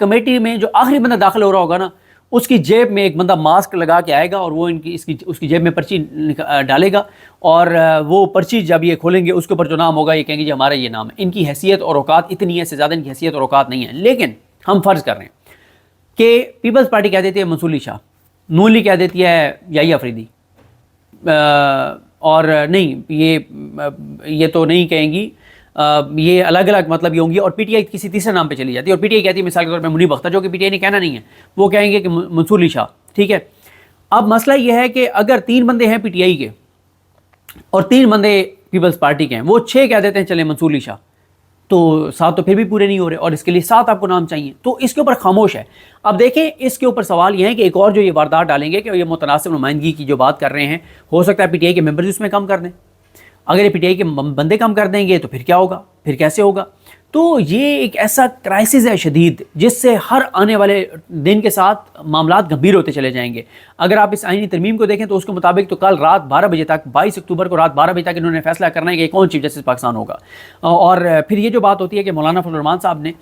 Committee میں جو آخری بندہ داخل ہو رہا ہوگا نا، اس کی جیب میں ایک بندہ ماسک لگا کے آئے گا اور وہ اس کی جیب میں پرچی ڈالے گا، اور وہ پرچی جب یہ کھولیں گے اس کے اوپر جو نام ہوگا یہ کہیں گے جی ہمارا یہ نام ہے۔ ان کی حیثیت اور اوقات اتنی ہے، سے زیادہ ان کی حیثیت اور اوقات نہیں ہے۔ لیکن ہم فرض کر رہے ہیں کہ پیپلز پارٹی کہہ دیتی ہے منصور علی شاہ، نون لیگ کہہ دیتی ہے یحییٰ آفریدی، اور نہیں یہ تو نہیں کہیں گی، یہ الگ الگ مطلب یہ ہوں گی، اور پی ٹی آئی کسی تیسرے نام پہ چلی جاتی ہے، اور پی ٹی آئی کہتی ہے مثال کے طور پہ منیب اختر، جو کہ پی ٹی آئی نے کہنا نہیں ہے، وہ کہیں گے کہ منصور علی شاہ، ٹھیک ہے۔ اب مسئلہ یہ ہے کہ اگر 3 بندے ہیں پی ٹی آئی کے اور 3 بندے پیپلز پارٹی کے ہیں، وہ 6 کہہ دیتے ہیں چلے منصور علی شاہ، تو 7 تو پھر بھی پورے نہیں ہو رہے، اور اس کے لیے 7 آپ کو نام چاہیے، تو اس کے اوپر خاموش ہے۔ اب دیکھیں اس کے اوپر سوال یہ ہے کہ ایک اور جو یہ واردات ڈالیں گے کہ یہ متناسب نمائندگی کی جو بات کر رہے ہیں، ہو سکتا ہے پی ٹی آئی کے ممبرز اس میں کم کر دیں۔ اگر یہ پی ٹی آئی کے بندے کم کر دیں گے تو پھر کیا ہوگا، پھر کیسے ہوگا؟ تو یہ ایک ایسا کرائسس ہے شدید، جس سے ہر آنے والے دن کے ساتھ معاملات گمبھیر ہوتے چلے جائیں گے۔ اگر آپ اس آئینی ترمیم کو دیکھیں تو اس کے مطابق تو کل رات 12 بجے تک، 22 اکتوبر کو رات 12 بجے تک انہوں نے فیصلہ کرنا ہے کہ کون چیف جسٹس پاکستان ہوگا۔ اور پھر یہ جو بات ہوتی ہے کہ مولانا فضل الرحمان صاحب نے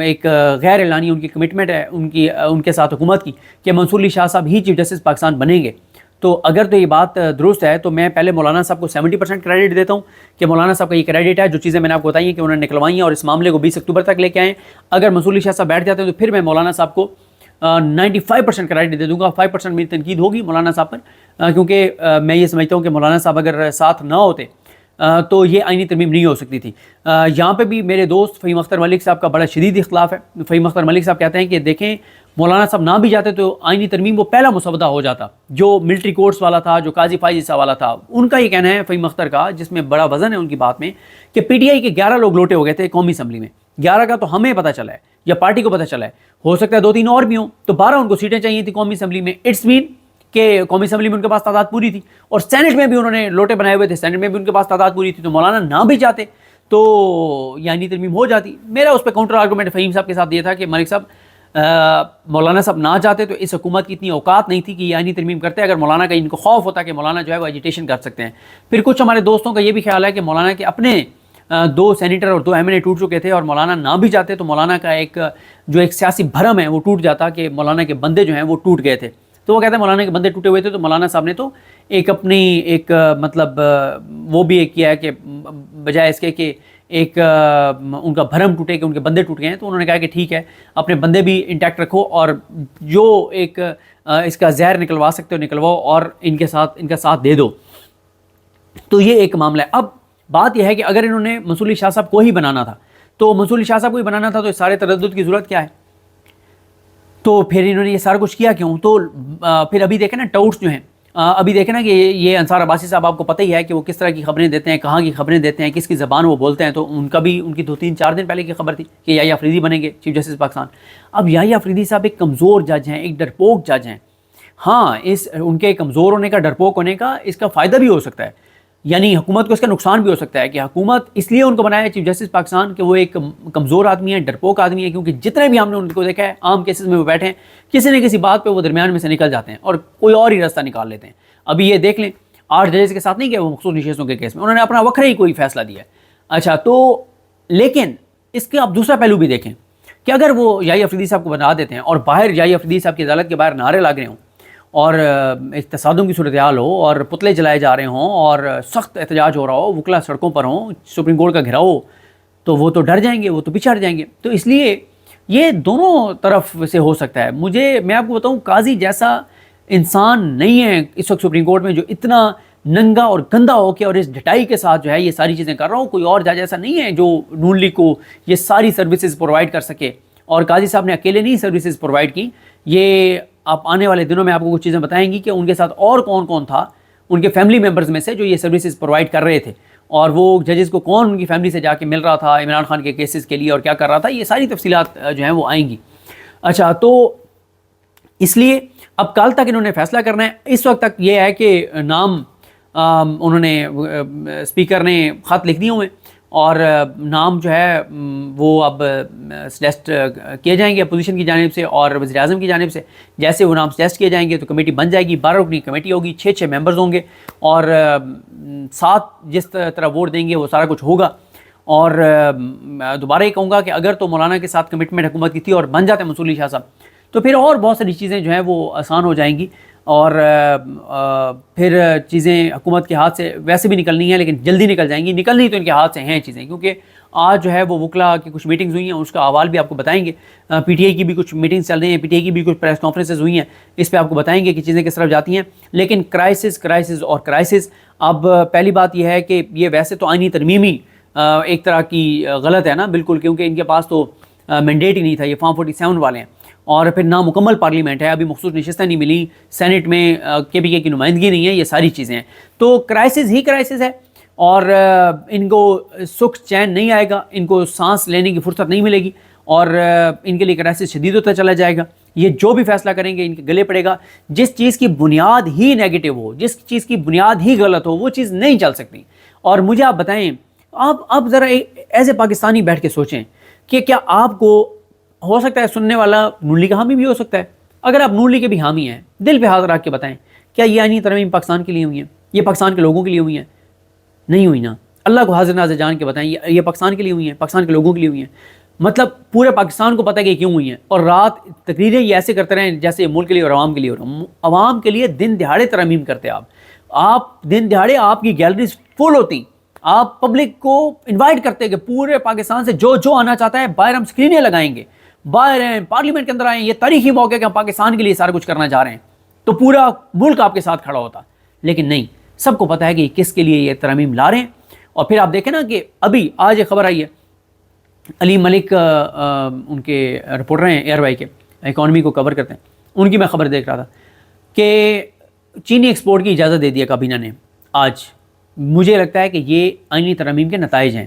ایک غیر اعلانی ان کی کمٹمنٹ ہے ان کے ساتھ حکومت کی کہ منصور علی شاہ صاحب ہی چیف جسٹس پاکستان بنیں گے، تو اگر تو یہ بات درست ہے تو میں پہلے مولانا صاحب کو 70% کریڈٹ دیتا ہوں کہ مولانا صاحب کا یہ کریڈٹ ہے، جو چیزیں میں نے آپ کو بتائی ہیں کہ انہوں نے نکلوائی ہیں اور اس معاملے کو 20 اکتوبر تک لے کے آئے ہیں۔ اگر منصور علی شاہ صاحب بیٹھ جاتے ہیں تو پھر میں مولانا صاحب کو 95% کریڈٹ دے دوں گا، 5% میری تنقید ہوگی مولانا صاحب پر، کیونکہ میں یہ سمجھتا ہوں کہ مولانا صاحب اگر ساتھ نہ ہوتے تو یہ آئینی ترمیم نہیں ہو سکتی تھی۔ یہاں پہ بھی میرے دوست فہیم اختر ملک صاحب کا بڑا شدید اختلاف ہے۔ فہیم اختر ملک صاحب کہتے ہیں کہ دیکھیں مولانا صاحب نہ بھی جاتے تو آئینی ترمیم وہ پہلا مسودہ ہو جاتا جو ملٹری کورٹس والا تھا، جو قاضی فائز عیسیٰ والا تھا۔ ان کا یہ کہنا ہے فہیم اختر کا، جس میں بڑا وزن ہے ان کی بات میں، کہ پی ٹی آئی کے 11 لوگ لوٹے ہو گئے تھے قومی اسمبلی میں، 11 کا تو ہمیں پتہ چلا ہے یا پارٹی کو پتہ چلا ہے، ہو سکتا ہے 2-3 اور بھی ہوں، تو 12 ان کو سیٹیں چاہیے تھی قومی اسمبلی میں۔ اٹس مین کہ قومی اسمبلی میں ان کے پاس تعداد پوری تھی، اور سینٹ میں بھی انہوں نے لوٹے بنائے ہوئے تھے، سینٹ میں بھی ان کے پاس تعداد پوری تھی، تو مولانا نہ بھی جاتے تو یعنی ترمیم ہو جاتی۔ میرا اس پہ کاؤنٹر آرگومنٹ فہیم صاحب کے ساتھ یہ تھا کہ ملک صاحب مولانا صاحب نہ جاتے تو اس حکومت کی اتنی اوقات نہیں تھی کہ یعنی ترمیم کرتے، اگر مولانا کا ان کو خوف ہوتا کہ مولانا جو ہے وہ ایجیٹیشن کر سکتے ہیں۔ پھر کچھ ہمارے دوستوں کا یہ بھی خیال ہے کہ مولانا کے اپنے 2 سینیٹر اور 2 ایم این اے ٹوٹ چکے تھے، اور مولانا نہ بھی جاتے تو مولانا کا ایک سیاسی بھرم ہے وہ ٹوٹ جاتا، کہ مولانا کے بندے جو ہیں وہ ٹوٹ گئے تھے۔ تو وہ کہتے ہیں مولانا کے بندے ٹوٹے ہوئے تھے، تو مولانا صاحب نے تو ایک اپنی ایک مطلب وہ بھی ایک کیا ہے کہ بجائے اس کے کہ ایک ان کا بھرم ٹوٹے کہ ان کے بندے ٹوٹ گئے ہیں، تو انہوں نے کہا کہ ٹھیک ہے اپنے بندے بھی انٹیکٹ رکھو، اور جو ایک اس کا زہر نکلوا سکتے ہو نکلواؤ، اور ان کا ساتھ دے دو۔ تو یہ ایک معاملہ ہے۔ اب بات یہ ہے کہ اگر انہوں نے منصور علی شاہ صاحب کو ہی بنانا تھا، تو منصور علی شاہ صاحب کو ہی بنانا تھا، تو اس سارے تردد کی ضرورت کیا ہے؟ تو پھر انہوں نے یہ سارا کچھ کیا کیوں؟ تو پھر ابھی دیکھیں نا ٹاؤٹس جو ہیں، ابھی دیکھیں نا کہ یہ انصار عباسی صاحب آپ کو پتہ ہی ہے کہ وہ کس طرح کی خبریں دیتے ہیں، کہاں کی خبریں دیتے ہیں، کس کی زبان وہ بولتے ہیں، تو ان کا بھی ان کی 2-3-4 دن پہلے کی خبر تھی کہ یحییٰ آفریدی بنیں گے چیف جسٹس پاکستان۔ اب یحییٰ آفریدی صاحب ایک کمزور جج ہیں، ایک ڈرپوک جج ہیں۔ ہاں ان کے کمزور ہونے کا، ڈرپوک ہونے کا اس کا فائدہ بھی ہو سکتا ہے، یعنی حکومت کو اس کا نقصان بھی ہو سکتا ہے، کہ حکومت اس لیے ان کو بنایا ہے چیف جسٹس پاکستان کہ وہ ایک کمزور آدمی ہے، ڈرپوک آدمی ہے، کیونکہ جتنے بھی ہم نے ان کو دیکھا ہے عام کیسز میں وہ بیٹھے ہیں، کسی نہ کسی بات پہ وہ درمیان میں سے نکل جاتے ہیں اور کوئی اور ہی راستہ نکال لیتے ہیں۔ ابھی یہ دیکھ لیں 8 ججز کے ساتھ نہیں کہ وہ مخصوص نشستوں کے کیس میں انہوں نے اپنا وکھرا ہی کوئی فیصلہ دیا ہے۔ اچھا، تو لیکن اس کے آپ دوسرا پہلو بھی دیکھیں کہ اگر وہ یحییٰ آفریدی صاحب کو بنا دیتے ہیں اور باہر یحییٰ آفریدی صاحب کی عدالت کے باہر نعرے لگ رہے ہوں، اور ایک تصادم کی صورتحال ہو، اور پتلے جلائے جا رہے ہوں، اور سخت احتجاج ہو رہا ہو، وکلا سڑکوں پر ہوں، سپریم کورٹ کا گھیراؤ ہو، تو وہ تو ڈر جائیں گے، وہ تو پیچھے ہٹ جائیں گے۔ تو اس لیے یہ دونوں طرف سے ہو سکتا ہے۔ میں آپ کو بتاؤں، قاضی جیسا انسان نہیں ہے اس وقت سپریم کورٹ میں جو اتنا ننگا اور گندا ہو کے اور اس ڈٹائی کے ساتھ جو ہے یہ ساری چیزیں کر رہا ہوں۔ کوئی اور جج ایسا نہیں ہے جو نون لیگ کو یہ ساری سروسز پرووائڈ کر سکے، اور قاضی صاحب نے اکیلے نہیں سروسز پرووائڈ کی۔ یہ آپ آنے والے دنوں میں آپ کو کچھ چیزیں بتائیں گی کہ ان کے ساتھ اور کون کون تھا ان کے فیملی ممبرز میں سے جو یہ سروسز پرووائڈ کر رہے تھے، اور وہ ججز کو کون ان کی فیملی سے جا کے مل رہا تھا عمران خان کے کیسز کے لیے اور کیا کر رہا تھا۔ یہ ساری تفصیلات جو ہیں وہ آئیں گی۔ اچھا، تو اس لیے اب کل تک انہوں نے فیصلہ کرنا ہے۔ اس وقت تک یہ ہے کہ نام انہوں نے اسپیکر نے خط لکھ دیے ہوئے، اور نام جو ہے وہ اب سجیسٹ کیے جائیں گے اپوزیشن کی جانب سے اور وزیر اعظم کی جانب سے۔ جیسے وہ نام سجیسٹ کیے جائیں گے تو کمیٹی بن جائے گی، 12 رکنی کمیٹی ہوگی، 6 ممبرز ہوں گے، اور 7 جس طرح ووٹ دیں گے وہ سارا کچھ ہوگا۔ اور دوبارہ یہ کہوں گا کہ اگر تو مولانا کے ساتھ کمٹمنٹ حکومت کی تھی اور بن جاتے منصور علی شاہ صاحب تو پھر اور بہت ساری چیزیں جو ہیں وہ آسان ہو جائیں گی، اور پھر چیزیں حکومت کے ہاتھ سے ویسے بھی نکلنی ہیں لیکن جلدی نکل جائیں گی، نکلنی تو ان کے ہاتھ سے ہیں چیزیں، کیونکہ آج جو ہے وہ وکلا کی کچھ میٹنگز ہوئی ہیں، اس کا احوال بھی آپ کو بتائیں گے، پی ٹی آئی کی بھی کچھ میٹنگز چل رہی ہیں، پی ٹی آئی کی بھی کچھ پریس کانفرنسز ہوئی ہیں، اس پہ آپ کو بتائیں گے کہ چیزیں کس طرف جاتی ہیں۔ لیکن کرائسس اور کرائسس، اب پہلی بات یہ ہے کہ یہ ویسے تو آئینی ترمیمی ایک طرح کی غلط ہے نا بالکل، کیونکہ ان کے پاس تو مینڈیٹ ہی نہیں تھا، یہ فارم 47 والے ہیں، اور پھر نامکمل پارلیمنٹ ہے، ابھی مخصوص نشستیں نہیں ملی، سینٹ میں کے پی کے کی نمائندگی نہیں ہے، یہ ساری چیزیں ہیں، تو کرائسس ہی کرائسس ہے، اور ان کو سکھ چین نہیں آئے گا، ان کو سانس لینے کی فرصت نہیں ملے گی، اور ان کے لیے کرائسس شدید ہوتا چلا جائے گا، یہ جو بھی فیصلہ کریں گے ان کے گلے پڑے گا، جس چیز کی بنیاد ہی نیگیٹو ہو، جس چیز کی بنیاد ہی غلط ہو، وہ چیز نہیں چل سکتی۔ اور مجھے آپ بتائیں، آپ ذرا ایز اے پاکستانی بیٹھ کے سوچیں کہ کیا آپ کو ہو سکتا ہے سننے والا نون لیگ کا حامی بھی ہو سکتا ہے، اگر آپ نون لیگ کے بھی حامی ہیں، دل پہ ہاتھ رکھ کے بتائیں کیا یہ آئینی ترمیم پاکستان کے لیے ہوئی ہیں؟ یہ پاکستان کے لوگوں کے لیے ہوئی ہیں؟ نہیں ہوئی نا، اللہ کو حاضر ناظر جان کے بتائیں یہ پاکستان کے لیے ہوئی ہیں، پاکستان کے لوگوں کے لیے ہوئی ہیں؟ مطلب پورے پاکستان کو پتہ ہے کہ کیوں ہوئی ہیں، اور رات تقریریں یہ ایسے کرتے رہیں جیسے ملک کے لیے اور عوام کے لیے، اور عوام کے لیے دن دہاڑے ترمیم کرتے آپ دن دہاڑے آپ کی گیلریز فل ہوتی، آپ پبلک کو انوائٹ کرتے کہ پورے پاکستان سے جو آنا چاہتا ہے، باہر ہم اسکرینیں لگائیں گے، باہر ہیں، پارلیمنٹ کے اندر آئیں، یہ تاریخی موقع ہے کہ ہم پاکستان کے لیے سارا کچھ کرنا جا رہے ہیں، تو پورا ملک آپ کے ساتھ کھڑا ہوتا، لیکن نہیں، سب کو پتہ ہے کہ کس کے لیے یہ ترمیم لا رہے ہیں۔ اور پھر آپ دیکھیں نا کہ ابھی آج ایک خبر آئی ہے، علی ملک ان کے رپورٹر ہیں ایئر وائی کے، اکانومی کو کور کرتے ہیں، ان کی میں خبر دیکھ رہا تھا کہ چینی ایکسپورٹ کی اجازت دے دیا کابینہ نے آج۔ مجھے لگتا ہے کہ یہ آئینی ترمیم کے نتائج ہیں۔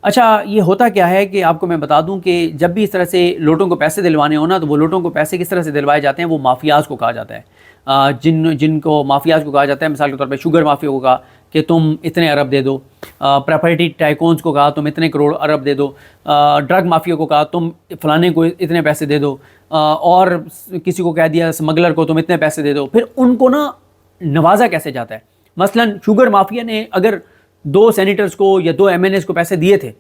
اچھا، یہ ہوتا کیا ہے کہ آپ کو میں بتا دوں کہ جب بھی اس طرح سے لوٹوں کو پیسے دلوانے ہونا، تو وہ لوٹوں کو پیسے کس طرح سے دلوائے جاتے ہیں، وہ مافیاز کو کہا جاتا ہے، جن کو مافیاز کو کہا جاتا ہے، مثال کے طور پہ شوگر مافیا کو کہا کہ تم اتنے ارب دے دو، پراپرٹی ٹائکونز کو کہا تم اتنے کروڑ ارب دے دو، ڈرگ مافیا کو کہا تم فلانے کو اتنے پیسے دے دو، اور کسی کو کہہ دیا اسمگلر کو تم اتنے پیسے دے دو۔ پھر ان کو نا نوازا کیسے جاتا ہے؟ مثلا شوگر مافیا نے اگر 2 سینیٹرز کو یا 2 ایم این ایز کو پیسے دیے تھے،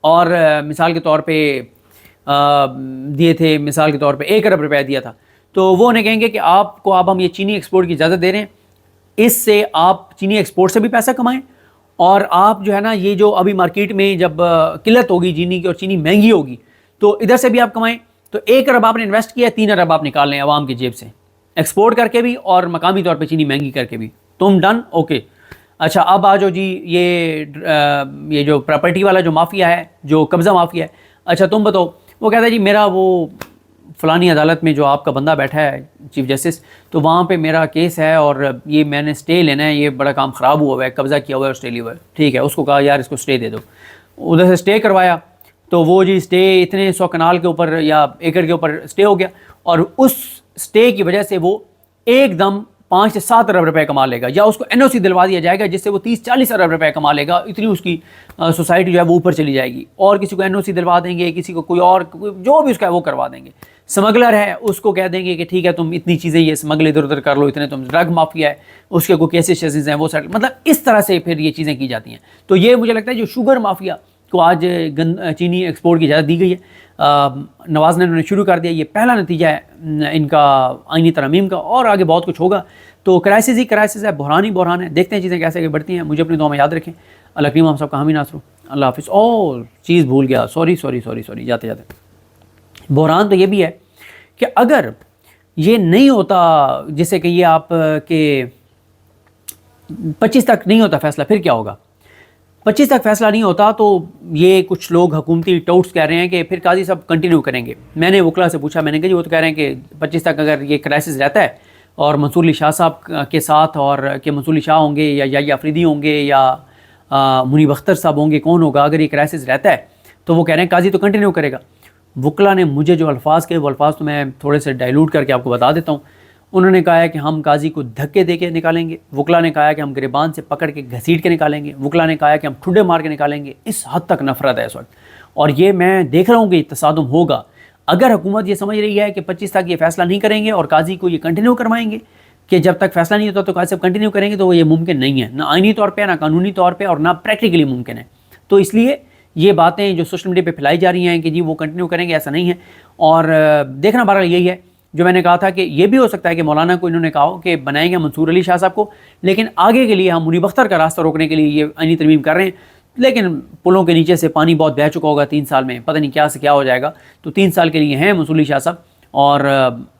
اور مثال کے طور پہ دیے تھے، مثال کے طور پہ 1 ارب روپے دیا تھا، تو وہ انہیں کہیں گے کہ آپ کو اب ہم یہ چینی ایکسپورٹ کی اجازت دے رہے ہیں، اس سے آپ چینی ایکسپورٹ سے بھی پیسہ کمائیں، اور آپ جو ہے نا یہ جو ابھی مارکیٹ میں جب قلت ہوگی چینی کی اور چینی مہنگی ہوگی تو ادھر سے بھی آپ کمائیں۔ تو 1 ارب آپ نے انویسٹ کیا، 3 ارب آپ نکال لیں عوام کی جیب سے، ایکسپورٹ کر کے بھی اور مقامی طور پہ چینی مہنگی کر کے بھی، تم ڈن، اوکے۔ اچھا، اب آ جاؤ جی، یہ جو پراپرٹی والا جو مافیا ہے، جو قبضہ مافیا ہے، اچھا تم بتاؤ، وہ کہتا ہے جی میرا وہ فلانی عدالت میں جو آپ کا بندہ بیٹھا ہے چیف جسٹس، تو وہاں پہ میرا کیس ہے اور یہ میں نے سٹے لینا ہے، یہ بڑا کام خراب ہوا ہے، قبضہ کیا ہوا ہے اور سٹے لیا ہوا ہے، ٹھیک ہے، اس کو کہا یار اس کو سٹے دے دو، ادھر سے سٹے کروایا، تو وہ جی سٹے اتنے 100 کنال کے اوپر یا ایکڑ کے اوپر سٹے ہو گیا، اور اس سٹے کی وجہ سے وہ ایک دم 5 سے 7 ارب روپے کما لے گا، یا اس کو این او سی دلوا دیا جائے گا جس سے وہ 30-40 ارب روپے کما لے گا، اتنی اس کی سوسائٹی جو ہے وہ اوپر چلی جائے گی، اور کسی کو این او سی دلوا دیں گے، کسی کو کوئی اور جو بھی اس کا ہے وہ کروا دیں گے، سمگلر ہے اس کو کہہ دیں گے کہ ٹھیک ہے تم اتنی چیزیں یہ سمگل ادھر ادھر کر لو، اتنے تم ڈرگ مافیا ہے اس کے کوئی کیسز شیسز ہیں وہ سیٹل، مطلب اس طرح سے پھر یہ چیزیں کی جاتی ہیں۔ تو یہ مجھے لگتا ہے جو شوگر مافیا کو آج چینی ایکسپورٹ کی اجازت دی گئی ہے، نواز نے انہوں نے شروع کر دیا، یہ پہلا نتیجہ ہے ان کا آئینی ترمیم کا، اور آگے بہت کچھ ہوگا۔ تو کرائسس ہی کرائسس ہے، بحران ہی بحران ہے، دیکھتے ہیں چیزیں کیسے آگے بڑھتی ہیں۔ مجھے اپنی دعا میں یاد رکھیں، اللہ کریم ہم سب کا حامی ناصر ہو۔ اللہ حافظ۔ اور چیز بھول گیا، سوری جاتے بحران تو یہ بھی ہے کہ اگر یہ نہیں ہوتا، جیسے کہ یہ آپ کے 25 تک نہیں ہوتا فیصلہ، پھر کیا ہوگا؟ 25 تک فیصلہ نہیں ہوتا تو یہ کچھ لوگ حکومتی ٹاؤٹس کہہ رہے ہیں کہ پھر قاضی صاحب کنٹینیو کریں گے۔ میں نے وکلا سے پوچھا، میں نے کہا جی وہ تو کہہ رہے ہیں کہ 25 تک اگر یہ کرائسس رہتا ہے اور منصور علی شاہ صاحب کے ساتھ، اور کہ منصور علی شاہ ہوں گے یا افریدی ہوں گے یا منیب اختر صاحب ہوں گے، کون ہوگا، اگر یہ کرائسس رہتا ہے تو وہ کہہ رہے ہیں قاضی تو کنٹینیو کرے گا۔ وکلا نے مجھے جو الفاظ کہے وہ الفاظ تو میں تھوڑے سے ڈائلوٹ کر کے آپ کو بتا دیتا ہوں۔ انہوں نے کہا ہے کہ ہم قاضی کو دھکے دے کے نکالیں گے، وکلا نے کہا ہے کہ ہم گریبان سے پکڑ کے گھسیٹ کے نکالیں گے، وکلا نے کہا ہے کہ ہم ٹھڈے مار کے نکالیں گے۔ اس حد تک نفرت ہے اس وقت، اور یہ میں دیکھ رہا ہوں کہ تصادم ہوگا۔ اگر حکومت یہ سمجھ رہی ہے کہ 25 تک یہ فیصلہ نہیں کریں گے اور قاضی کو یہ کنٹینیو کروائیں گے کہ جب تک فیصلہ نہیں ہوتا تو قاضی صاحب کنٹینیو کریں گے، تو وہ یہ ممکن نہیں ہے، نہ آئینی طور پہ، نہ قانونی طور پہ، اور نہ پریکٹیکلی ممکن ہے۔ تو اس لیے یہ باتیں جو سوشل میڈیا پہ پھیلائی جا رہی ہیں کہ جی وہ کنٹینیو کریں گے، ایسا نہیں ہے. اور دیکھنا بہرحال یہی ہے جو میں نے کہا تھا کہ یہ بھی ہو سکتا ہے کہ مولانا کو انہوں نے کہا ہو کہ بنائیں گے منصور علی شاہ صاحب کو، لیکن آگے کے لیے ہم منیب اختر کا راستہ روکنے کے لیے یہ آئینی ترمیم کر رہے ہیں. لیکن پلوں کے نیچے سے پانی بہت بہہ چکا ہوگا 3 سال میں، پتہ نہیں کیا سے کیا ہو جائے گا. تو 3 سال کے لیے ہیں منصور علی شاہ صاحب، اور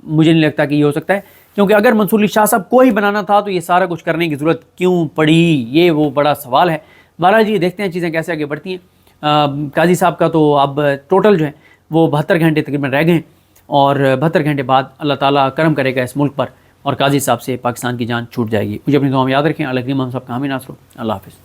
مجھے نہیں لگتا کہ یہ ہو سکتا ہے، کیونکہ اگر منصور علی شاہ صاحب کو ہی بنانا تھا تو یہ سارا کچھ کرنے کی ضرورت کیوں پڑی، یہ وہ بڑا سوال ہے. بہرحال جی دیکھتے ہیں چیزیں کیسے آگے بڑھتی ہیں. قاضی صاحب کا تو اب ٹوٹل جو ہے وہ 72 گھنٹے تقریباً رہ گئے ہیں، اور 72 گھنٹے بعد اللہ تعالیٰ کرم کرے گا اس ملک پر، اور قاضی صاحب سے پاکستان کی جان چھوٹ جائے گی. مجھے اپنی دعا میں یاد رکھیں. اللہ کریم ہم سب کا حامی ناصر ہو. اللہ حافظ.